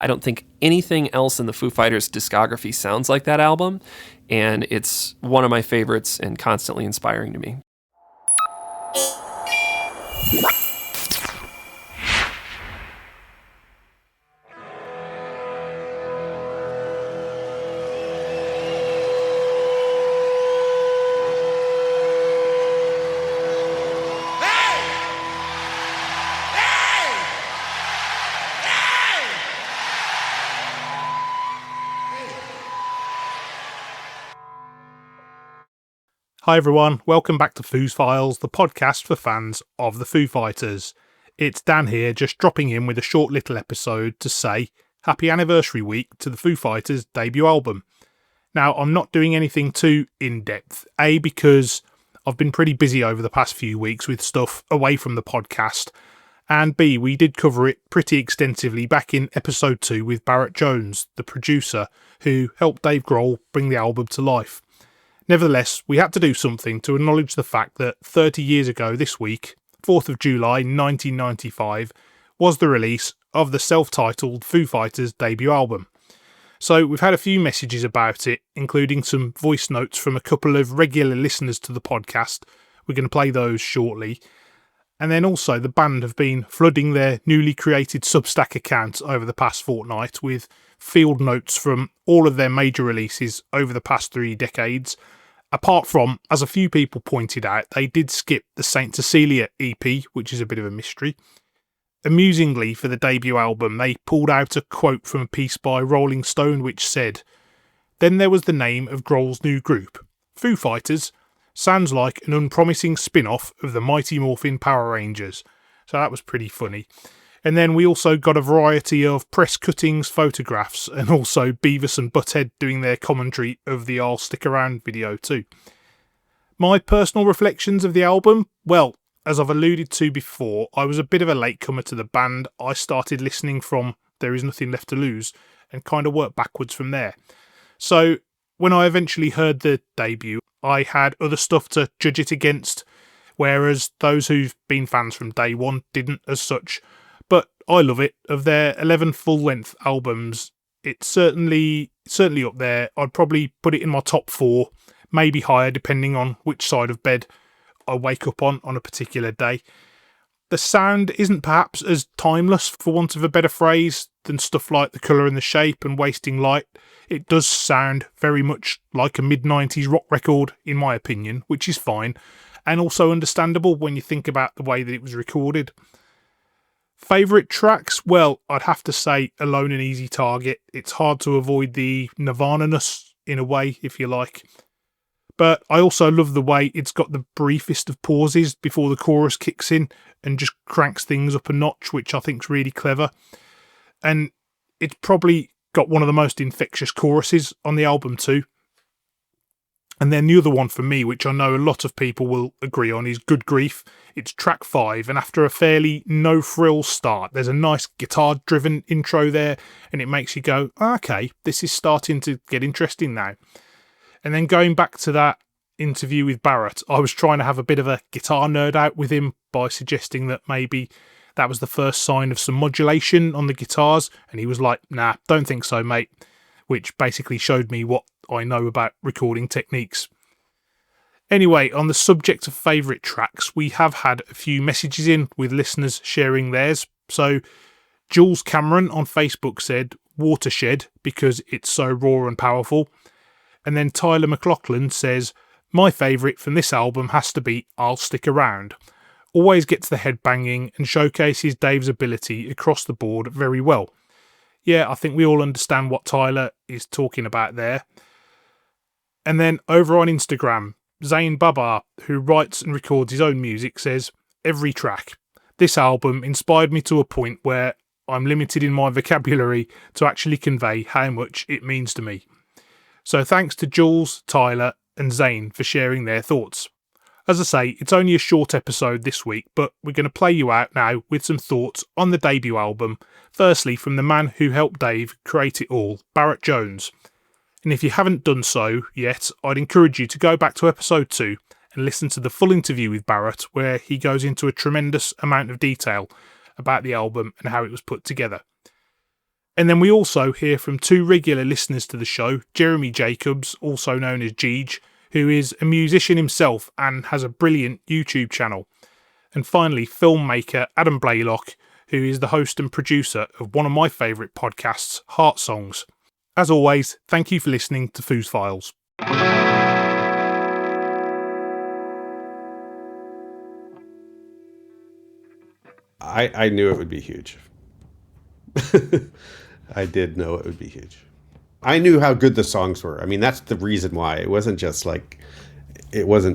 I don't think anything else in the Foo Fighters discography sounds like that album, and it's one of my favorites and constantly inspiring to me. Hi everyone, welcome back to Foos Files, the podcast for fans of the Foo Fighters. It's Dan here, just dropping in with a short little episode to say happy anniversary week to the Foo Fighters' debut album. Now, I'm not doing anything too in-depth, A, because I've been pretty busy over the past few weeks with stuff away from the podcast, and B, we did cover it pretty extensively back in episode 2 with Barrett Jones, the producer, who helped Dave Grohl bring the album to life. Nevertheless, we had to do something to acknowledge the fact that 30 years ago this week, 4th of July 1995, was the release of the self-titled Foo Fighters debut album. So we've had a few messages about it, including some voice notes from a couple of regular listeners to the podcast. We're going to play those shortly. And then also the band have been flooding their newly created Substack account over the past fortnight with field notes from all of their major releases over the past 3 decades. Apart from, as a few people pointed out, they did skip the St. Cecilia EP, which is a bit of a mystery. Amusingly, for the debut album, they pulled out a quote from a piece by Rolling Stone which said, "Then there was the name of Grohl's new group, Foo Fighters. Sounds like an unpromising spin-off of the Mighty Morphin Power Rangers." So that was pretty funny. And then we also got a variety of press cuttings, photographs, and also Beavis and Butthead doing their commentary of the I'll Stick Around video too. My personal reflections of the album? Well, as I've alluded to before, I was a bit of a latecomer to the band. I started listening from There Is Nothing Left to Lose and kind of worked backwards from there. So when I eventually heard the debut, I had other stuff to judge it against, whereas those who've been fans from day one didn't as such. But I love it. Of their 11 full-length albums, it's certainly up there. I'd probably put it in my top 4, maybe higher, depending on which side of bed I wake up on a particular day. The sound isn't perhaps as timeless, for want of a better phrase, than stuff like The Colour and the Shape and Wasting Light. It does sound very much like a mid-90s rock record, in my opinion, which is fine, and also understandable when you think about the way that it was recorded. Favourite tracks? Well, I'd have to say Alone and Easy Target. It's hard to avoid the Nirvana-ness, in a way, if you like. But I also love the way it's got the briefest of pauses before the chorus kicks in and just cranks things up a notch, which I think's really clever. And it's probably got one of the most infectious choruses on the album too. And then the other one for me, which I know a lot of people will agree on, is Good Grief. It's track 5, and after a fairly no-frill start, there's a nice guitar-driven intro there, and it makes you go, okay, this is starting to get interesting now. And then going back to that interview with Barrett, I was trying to have a bit of a guitar nerd out with him by suggesting that maybe that was the first sign of some modulation on the guitars, and he was like, nah, don't think so, mate, which basically showed me what I know about recording techniques. Anyway, on the subject of favourite tracks, we have had a few messages in with listeners sharing theirs. So Jules Cameron on Facebook said Watershed because it's so raw and powerful. And then Tyler McLaughlin says, my favourite from this album has to be I'll Stick Around. Always gets the head banging and showcases Dave's ability across the board very well. Yeah, I think we all understand what Tyler is talking about there. And then over on Instagram, Zayn Babar, who writes and records his own music, says, every track. This album inspired me to a point where I'm limited in my vocabulary to actually convey how much it means to me. So thanks to Jules, Tyler and Zayn for sharing their thoughts. As I say, it's only a short episode this week, but we're going to play you out now with some thoughts on the debut album, firstly from the man who helped Dave create it all, Barrett Jones. And if you haven't done so yet, I'd encourage you to go back to episode 2 and listen to the full interview with Barrett, where he goes into a tremendous amount of detail about the album and how it was put together. And then we also hear from two regular listeners to the show, Jeremy Jacobs, also known as Jeej, who is a musician himself and has a brilliant YouTube channel. And finally, filmmaker Adam Blaylock, who is the host and producer of one of my favourite podcasts, Heart Songs. As always, thank you for listening to Foos Files. I knew it would be huge. I did know it would be huge. I knew how good the songs were. I mean, that's the reason why. It wasn't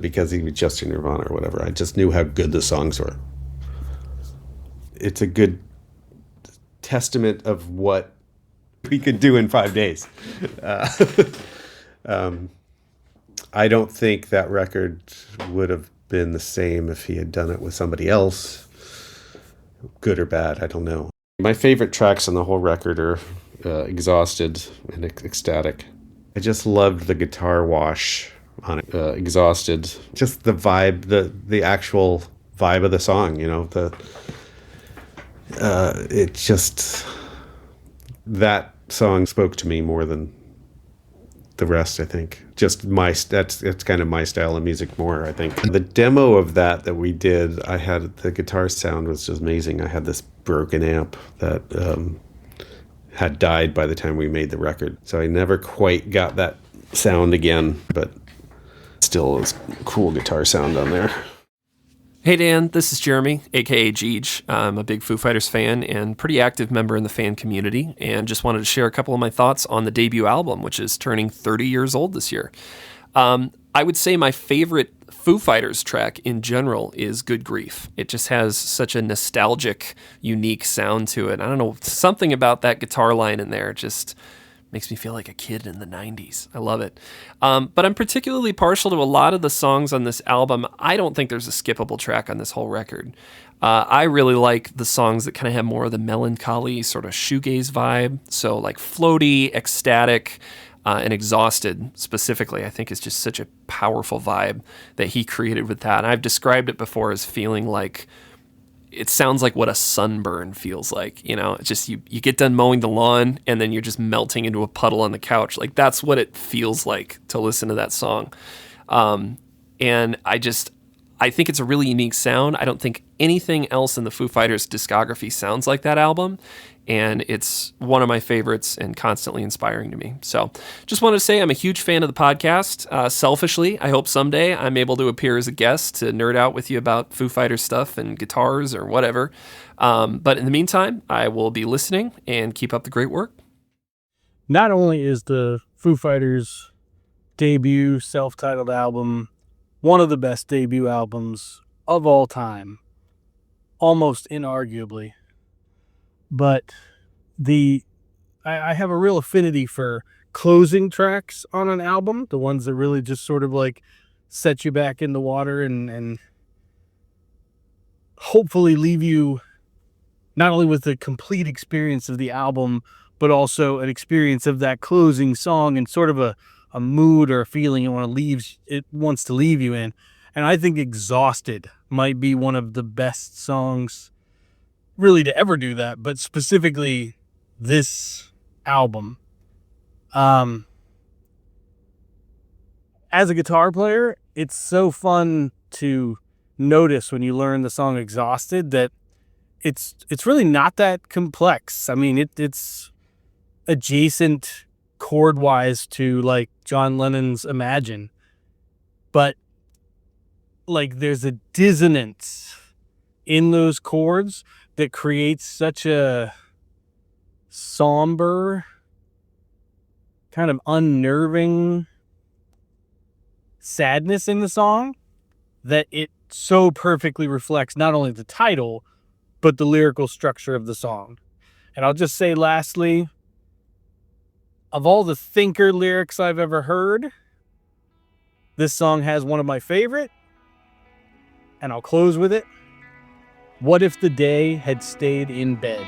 because he was just in Nirvana or whatever. I just knew how good the songs were. It's a good testament of what we could do in 5 days. I don't think that record would have been the same if he had done it with somebody else. Good or bad, I don't know. My favorite tracks on the whole record are Exhausted and Ecstatic. I just loved the guitar wash on it. Exhausted, just the vibe, the actual vibe of the song, you know, it just, that song spoke to me more than the rest, I think. Just it's kind of my style of music more, I think. The demo of that we did, the guitar sound was just amazing. I had this broken amp that had died by the time we made the record. So I never quite got that sound again, but still was cool guitar sound on there. Hey Dan, this is Jeremy, aka Jeej. I'm a big Foo Fighters fan and pretty active member in the fan community, and just wanted to share a couple of my thoughts on the debut album, which is turning 30 years old this year. I would say my favorite Foo Fighters track in general is Good Grief. It just has such a nostalgic, unique sound to it. I don't know, something about that guitar line in there just makes me feel like a kid in the 90s. I love it. But I'm particularly partial to a lot of the songs on this album. I don't think there's a skippable track on this whole record. I really like the songs that kind of have more of the melancholy sort of shoegaze vibe. So like Floaty, Ecstatic, and Exhausted specifically, I think is just such a powerful vibe that he created with that. And I've described it before as feeling like, it sounds like what a sunburn feels like, you know. It's just you get done mowing the lawn and then you're just melting into a puddle on the couch. Like that's what it feels like to listen to that song. And I think it's a really unique sound. I don't think anything else in the Foo Fighters discography sounds like that album. And it's one of my favorites and constantly inspiring to me. So just wanted to say I'm a huge fan of the podcast. Selfishly, I hope someday I'm able to appear as a guest to nerd out with you about Foo Fighters stuff and guitars or whatever. But in the meantime, I will be listening and keep up the great work. Not only is the Foo Fighters debut self-titled album one of the best debut albums of all time, almost inarguably, but I have a real affinity for closing tracks on an album, the ones that really just sort of like set you back in the water and hopefully leave you not only with the complete experience of the album, but also an experience of that closing song and sort of a mood or a feeling it wants to leave you in. And I think Exhausted might be one of the best songs really to ever do that, but specifically this album. As a guitar player, it's so fun to notice when you learn the song Exhausted that it's really not that complex. I mean, it's adjacent chord-wise to like John Lennon's Imagine, but like there's a dissonance in those chords that creates such a somber, kind of unnerving sadness in the song that it so perfectly reflects not only the title, but the lyrical structure of the song. And I'll just say lastly, of all the thinker lyrics I've ever heard, this song has one of my favorite, and I'll close with it. What if the day had stayed in bed?